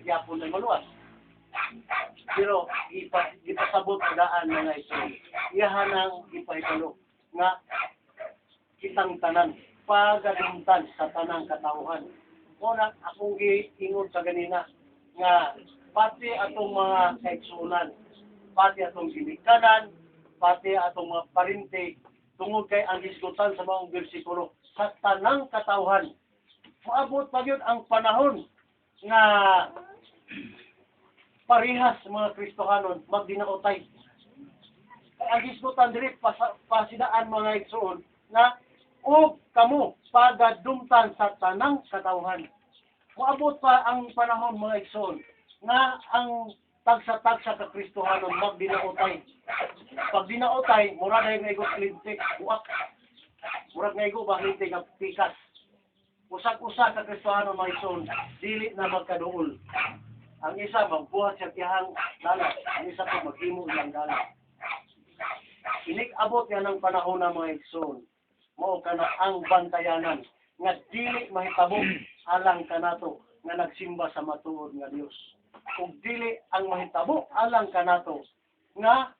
gyapon ay maluwas. Pero ipasabot ang daan mga igsoon. Iyahan ang ipahitalo nga kitang tanan pagadungtan sa tanang katawhan. Una, akong giingon sa ganina nga pati atong mga kaigsuonan, pati atong ginikanan, pati atong mga parinte, tungod kay ang diskutan sa mga bersikulo sa tanang katawhan. Maabot pa yun ang panahon nga parihas mga Kristohanon magdinaotay. Ang diskutan diri pasidaan mga igsoon na og kamo pagadumtan sa tanang katawhan. Maabot pa ang panahon mga igsoon nga ang tagsa-tagsa ka Kristohanon magdinaotay. Pag dinaotay, mura na yung igos lintik, buwak. Mura na igos lintik ang pikas. Usak-usak ka Kristohanon mga igsoon, dili na magkaduol. Ang isa magbuhat sa tiyahang dalat, ang isa po maghimo ng dalat. Inig-abot yan ang panahon ng mga igsoon. Mao kana ang bantayanan nga dili mahitabo alang kanato nga nagsimba sa matuod nga Dios. Ug dili ang mahitabo alang kanato nga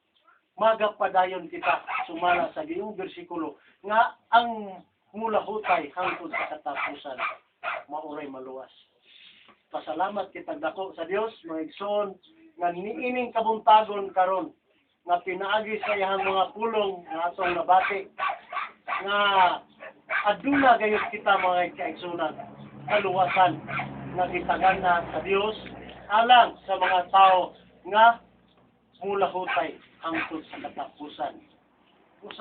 magapadayon kita sumala sa gayong bersikulo nga ang mulahutay hangtod sa katapusan mauray maluwas. Pasalamat kita dako sa Dios mga igsoon nga niining kabuntagon karon nga pinaagi sa iyang mga pulong nga atong nabati nga aduna gayud kita mga kaigsunan kaluwasan nga gitagana sa Dios alang sa mga tao nga mulahutay hangtod sa katapusan.